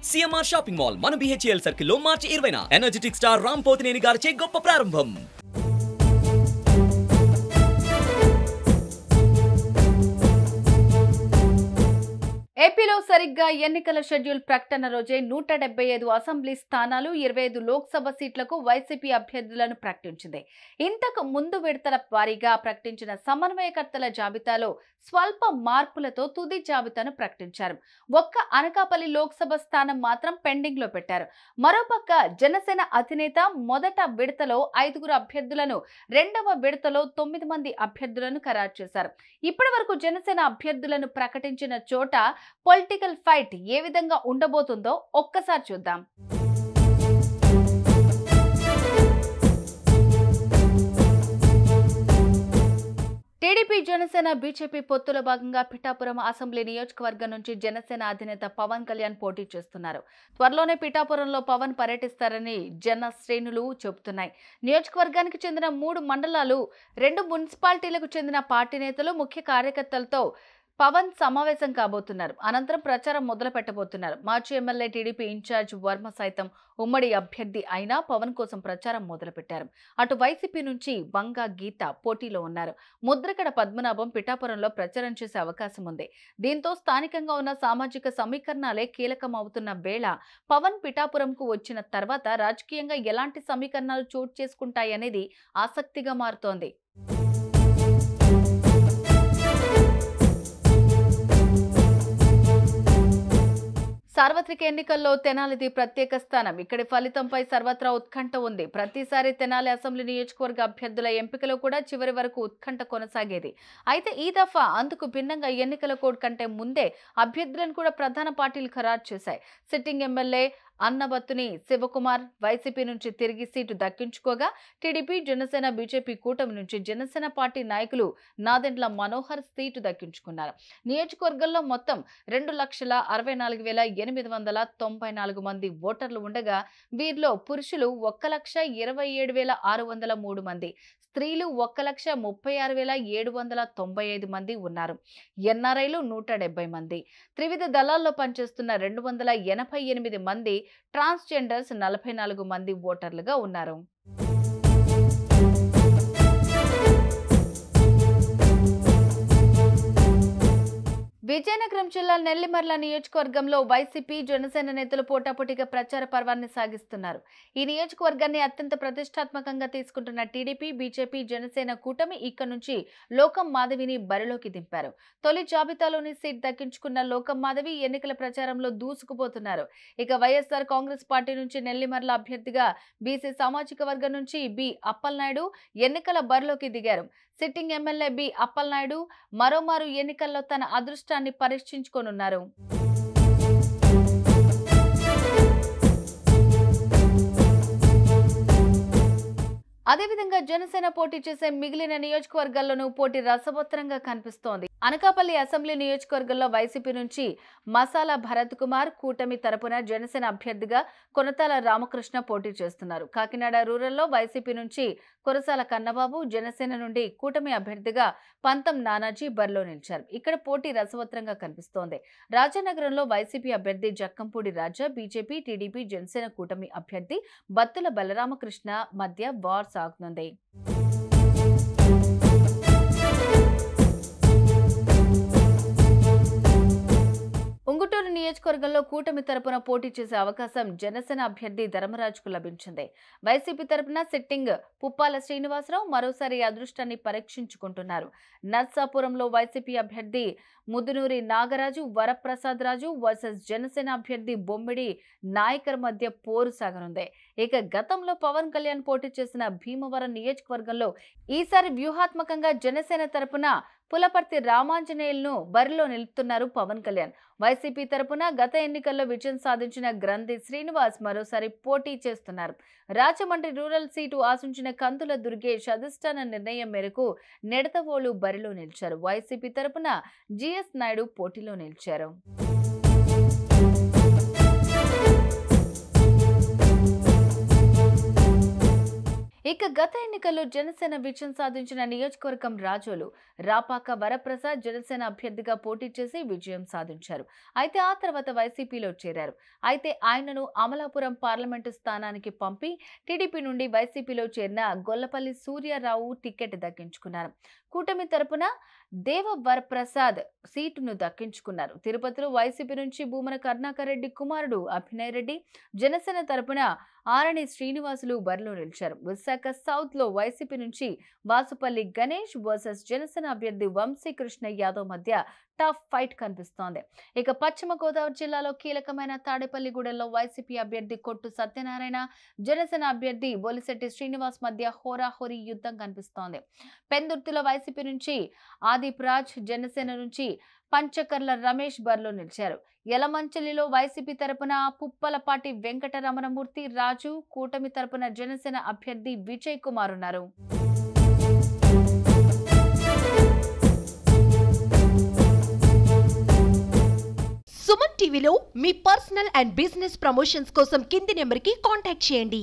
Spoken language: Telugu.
సిఎంఆర్ షాపింగ్ మాల్ మన బిహెచ్ఎల్ సర్కిల్ లో మార్చి 20న ఎనర్జెటిక్ స్టార్ రామ్ పోతినేని గారిచే గొప్ప ప్రారంభం. ఏపీలో సరిగ్గా ఎన్నికల షెడ్యూల్ ప్రకటన రోజే 175 అసెంబ్లీ స్థానాలు 25 లోక్సభ సీట్లకు వైసీపీ అభ్యర్థులను ప్రకటించింది. ఇంతకు ముందు విడతల వారీగా ప్రకటించిన సమన్వయకర్తల జాబితాలో స్వల్ప మార్పులతో తుది జాబితాను ప్రకటించారు. ఒక్క అనకాపల్లి లోక్సభ స్థానం మాత్రం పెండింగ్ లో పెట్టారు. మరోపక్క జనసేన అధినేత మొదట విడతలో 5 అభ్యర్థులను, రెండవ విడతలో 9 మంది అభ్యర్థులను ఖరారు చేశారు. ఇప్పటి వరకు జనసేన అభ్యర్థులను ప్రకటించిన చోట పొలిటికల్ ఫైట్ ఏ విధంగా ఉండబోతుందో ఒక్కసారి చూద్దాం. టీడీపీ జనసేన బీజేపీ పొత్తుల భాగంగా పిఠాపురం అసెంబ్లీ నియోజకవర్గం నుంచి జనసేన అధినేత పవన్ కళ్యాణ్ పోటీ చేస్తున్నారు. త్వరలోనే పిఠాపురంలో పవన్ పర్యటిస్తారని జన శ్రేణులు చెబుతున్నాయి. నియోజకవర్గానికి చెందిన 3 మండలాలు, 2 మున్సిపాలిటీలకు చెందిన పార్టీ నేతలు, ముఖ్య కార్యకర్తలతో పవన్ సమావేశం కాబోతున్నారు. అనంతరం ప్రచారం మొదలు పెట్టబోతున్నారు. మాజీ ఎమ్మెల్యే టీడీపీ ఇన్ఛార్జ్ వర్మ సైతం ఉమ్మడి అభ్యర్థి అయినా పవన్ కోసం ప్రచారం మొదలుపెట్టారు. అటు వైసీపీ నుంచి వంగ గీత పోటీలో ఉన్నారు. ముద్రగడ పద్మనాభం పిఠాపురంలో ప్రచారం చేసే అవకాశం ఉంది. దీంతో స్థానికంగా ఉన్న సామాజిక సమీకరణాలే కీలకం అవుతున్న వేళ పవన్ పిఠాపురంకు వచ్చిన తర్వాత రాజకీయంగా ఎలాంటి సమీకరణాలు చోటు చేసుకుంటాయనేది ఆసక్తిగా మారుతోంది. సార్వత్రిక ఎన్నికల్లో తెనాలిది ప్రత్యేక స్థానం. ఇక్కడి ఫలితంపై సర్వత్రా ఉత్కంఠ ఉంది. ప్రతిసారి తెనాలి అసెంబ్లీ నియోజకవర్గ అభ్యర్థుల ఎంపికలో కూడా చివరి వరకు ఉత్కంఠ కొనసాగేది. అయితే ఈ దఫా అందుకు భిన్నంగా ఎన్నికల కోడ్ కంటే ముందే అభ్యర్థులను కూడా ప్రధాన పార్టీలు ఖరారు చేశాయి. Sitting MLA Annabathuni Shivakumar YCP నుంచి తిరిగి సీటు దక్కించుకోగా, టీడీపీ, జనసేన, బీజేపీ కూటమి నుంచి జనసేన పార్టీ నాయకులు నాదెండ్ల మనోహర్ సీటు దక్కించుకున్నారు. నియోజకవర్గంలో మొత్తం 2,64,894 మంది ఓటర్లు ఉండగా, వీరిలో పురుషులు 1,27,603 మంది, స్త్రీలు 1,36,795 మంది ఉన్నారు. ఎన్ఆర్ఐలు 170 మంది, త్రివిధ దళాల్లో పనిచేస్తున్న 288 మంది, ట్రాన్స్జెండర్స్ 44 మంది ఓటర్లుగా ఉన్నారు. విజయనగరం జిల్లా నెల్లిమర్ల నియోజకవర్గంలో వైసీపీ, జనసేన నేతలు పోటాపోటీగా ప్రచార పర్వాన్ని సాగిస్తున్నారు. ఈ నియోజకవర్గాన్ని అత్యంత ప్రతిష్టాత్మకంగా తీసుకుంటున్న టీడీపీ, బీజేపీ, జనసేన కూటమి ఇక నుంచి లోకం మాధవిని బరిలోకి దింపారు. తొలి జాబితాలోని సీట్ దక్కించుకున్న లోకం మాధవి ఎన్నికల ప్రచారంలో దూసుకుపోతున్నారు. ఇక వైఎస్ఆర్ కాంగ్రెస్ పార్టీ నుంచి నెల్లిమర్ల అభ్యర్థిగా బీసీ సామాజిక వర్గం నుంచి బి అప్పలనాయుడు ఎన్నికల బరిలోకి దిగారు. సిట్టింగ్ ఎమ్మెల్యే బి అప్పలనాయుడు మరోమారు ఎన్నికల్లో తన అదృష్టాన్ని పరీక్షించుకోనున్నారు. అదేవిధంగా జనసేన పోటీ చేసే మిగిలిన నియోజకవర్గాల్లోనూ పోటీ రసవత్తరంగా కనిపిస్తోంది. అనకాపల్లి అసెంబ్లీ నియోజకవర్గంలో వైసీపీ నుంచి మసాలా భరత్ కుమార్, కూటమి తరపున జనసేన అభ్యర్థిగా కొనతాల రామకృష్ణ పోటీ చేస్తున్నారు. కాకినాడ రూరల్లో వైసీపీ నుంచి కురసాల కన్నబాబు, జనసేన నుండి కూటమి అభ్యర్థిగా పంతం నానాజీ బరిలో నిలిచారు. ఇక్కడ పోటీ రసవత్తరంగా కనిపిస్తోంది. రాజానగరంలో వైసీపీ అభ్యర్థి జక్కంపూడి రాజా, బీజేపీ, టీడీపీ, జనసేన కూటమి అభ్యర్థి బత్తుల బలరామకృష్ణ మధ్య వార్ సాగుతుంది. ఉంగుటూరు నియోజకవర్గంలో కూటమి తరపున పోటీ చేసే అవకాశం జనసేన అభ్యర్థి ధర్మరాజుకు లభించింది. వైసీపీ తరపున సిట్టింగ్ పుప్పాల శ్రీనివాసరావు మరోసారి అదృష్టాన్ని పరీక్షించుకుంటున్నారు. నర్సాపురంలో వైసీపీ అభ్యర్థి ముదునూరి నాగరాజు, వరప్రసాద్ రాజు వర్సెస్ జనసేన అభ్యర్థి బొమ్మిడి నాయకర్ మధ్య పోరు సాగనుంది. ఇక గతంలో పవన్ కళ్యాణ్ పోటీ చేసిన భీమవరం నియోజకవర్గంలో ఈసారి వ్యూహాత్మకంగా జనసేన తరపున పులపర్తి రామాంజనేయులను బరిలో నిలుపుతున్నారు పవన్ కళ్యాణ్. వైసీపీ తరపున గత ఎన్నికల్లో విజయం సాధించిన గ్రంథి శ్రీనివాస్ మరోసారి పోటీ చేస్తున్నారు. రాజమండ్రి రూరల్ సీటు ఆశించిన కందుల దుర్గేష్ అధిష్టాన నిర్ణయం మేరకు నెడతవోలు బరిలో నిలిచారు. వైసీపీ తరపున జిఎస్ నాయుడు పోటీలో నిలిచారు. ఇక ఇక గత ఎన్నికల్లో జనసేన విజయం సాధించిన నియోజకవర్గం రాజోలు. రాపాక వరప్రసాద్ జనసేన అభ్యర్థిగా పోటీ చేసి విజయం సాధించారు. అయితే ఆ తర్వాత వైసీపీలో చేరారు. అయితే ఆయనను అమలాపురం పార్లమెంటు స్థానానికి పంపి టీడీపీ నుండి వైసీపీలో చేరిన గొల్లపల్లి సూర్యారావు టికెట్ దక్కించుకున్నారు. కూటమి తరపున దేవ వరప్రసాద్ సీటును దక్కించుకున్నారు. తిరుపతిలో వైసీపీ నుంచి భూమన కరుణాకర్ రెడ్డి కుమారుడు అభినయ్ రెడ్డి, జనసేన తరపున ఆరణి శ్రీనివాసులు బరిలో నిలిచారు. విశాఖ సౌత్ లో వైసీపీ నుంచి వాసుపల్లి గణేష్ వర్సెస్ జనసేన అభ్యర్థి వంశీ కృష్ణ యాదవ్ మధ్య టఫ్ ఫైట్ కనిపిస్తోంది. ఇక పశ్చిమ గోదావరి జిల్లాలో కీలకమైన తాడేపల్లిగూడెంలో వైసీపీ అభ్యర్థి కొట్టు సత్యనారాయణ, జనసేన అభ్యర్థి బొలిశెట్టి శ్రీనివాస్ మధ్య హోరాహోరీ యుద్ధం కనిపిస్తోంది. పెందుర్తిలో వైసీపీ నుంచి ఆదిప్ రాజ్, జనసేన నుంచి పంచకర్ల రమేష్ బరిలో నిలిచారు. యలమంచిలిలో వైసీపీ తరపున పుప్పలపాటి వెంకటరమణమూర్తి రాజు, కూటమి తరపున జనసేన అభ్యర్థి విజయ్ కుమార్ ఉన్నారు. సుమన్ టీవీలో మీ పర్సనల్ అండ్ బిజినెస్ ప్రమోషన్స్ కోసం కింది నెంబర్కి కాంటాక్ట్ చేయండి.